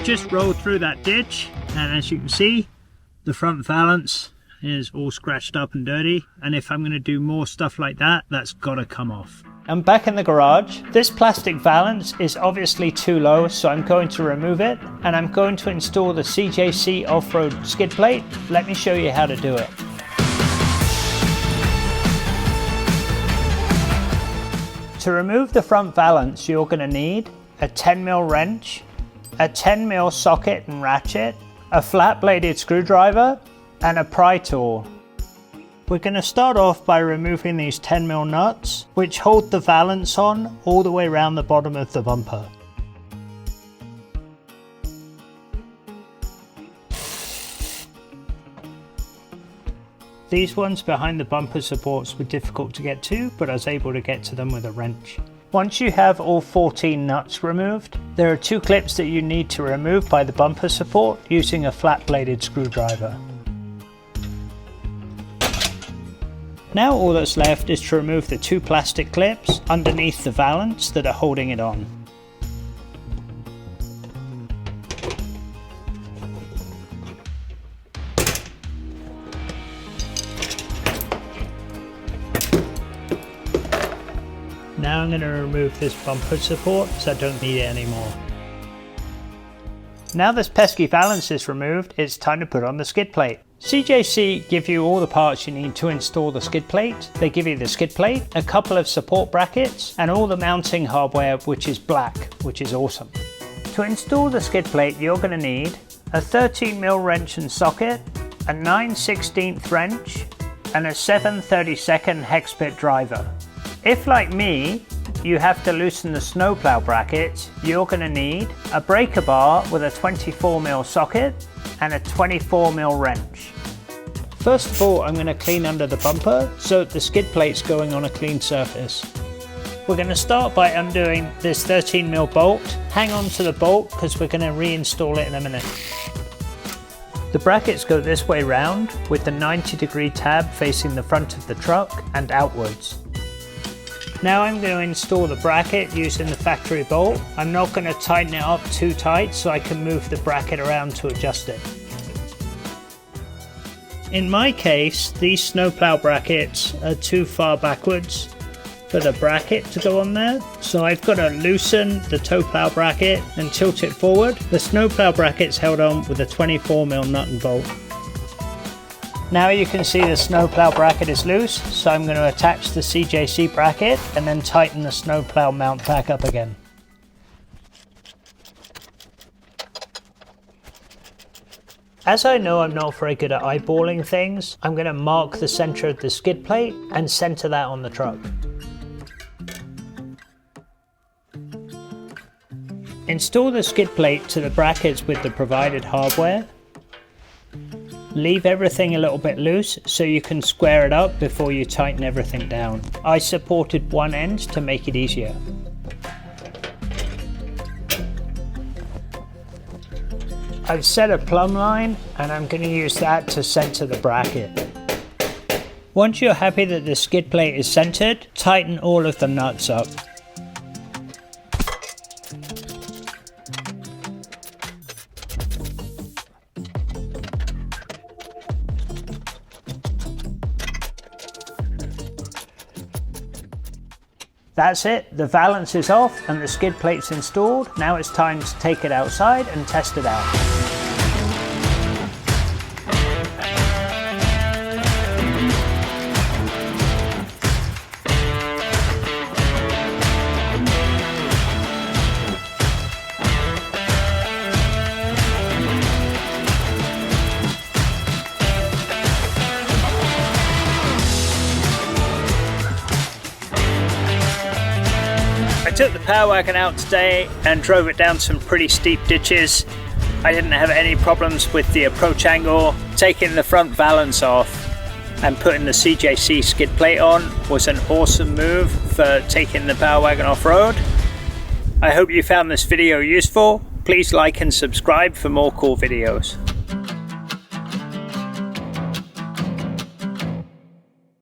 just rolled through that ditch, and as you can see, the front valance is all scratched up and dirty, and if I'm going to do more stuff like that, that's got to come off. I'm back in the garage. This plastic valance is obviously too low, so I'm going to remove it, and I'm going to install the CJC off-road skid plate. Let me show you how to do it. To remove the front valance, you're going to need a 10mm wrench, a 10mm socket and ratchet, a flat bladed screwdriver, and a pry tool. We're going to start off by removing these 10mm nuts, which hold the valance on all the way around the bottom of the bumper. These ones behind the bumper supports were difficult to get to, but I was able to get to them with a wrench. Once you have all 14 nuts removed, there are 2 clips that you need to remove by the bumper support using a flat bladed screwdriver. Now all that's left is to remove the 2 plastic clips underneath the valance that are holding it on. Now I'm going to remove this bumper support so I don't need it anymore. Now this pesky valance is removed, it's time to put on the skid plate. CJC give you all the parts you need to install the skid plate. They give you the skid plate, a couple of support brackets, and all the mounting hardware, which is black, which is awesome. To install the skid plate, you're going to need a 13mm wrench and socket, a 9/16 wrench, and a 7/32 hex bit driver. If, like me, you have to loosen the snowplow bracket, you're going to need a breaker bar with a 24mm socket and a 24mm wrench. First of all, I'm going to clean under the bumper so the skid plate's going on a clean surface. We're going to start by undoing this 13mm bolt. Hang on to the bolt because we're going to reinstall it in a minute. The brackets go this way round with the 90-degree tab facing the front of the truck and outwards. Now I'm going to install the bracket using the factory bolt. I'm not going to tighten it up too tight so I can move the bracket around to adjust it. In my case, these snowplow brackets are too far backwards for the bracket to go on there, so I've got to loosen the tow plow bracket and tilt it forward. The snowplow bracket's held on with a 24mm nut and bolt. Now you can see the snowplow bracket is loose, so I'm going to attach the CJC bracket and then tighten the snowplow mount back up again. As I know I'm not very good at eyeballing things, I'm going to mark the center of the skid plate and center that on the truck. Install the skid plate to the brackets with the provided hardware. Leave everything a little bit loose so you can square it up before you tighten everything down. I supported one end to make it easier. I've set a plumb line and I'm going to use that to center the bracket. Once you're happy that the skid plate is centered, tighten all of the nuts up. That's it, the valance is off and the skid plate's installed. Now it's time to take it outside and test it out. I took the Power Wagon out today and drove it down some pretty steep ditches. I didn't have any problems with the approach angle. Taking the front valance off and putting the CJC skid plate on was an awesome move for taking the Power Wagon off-road. I hope you found this video useful. Please like and subscribe for more cool videos.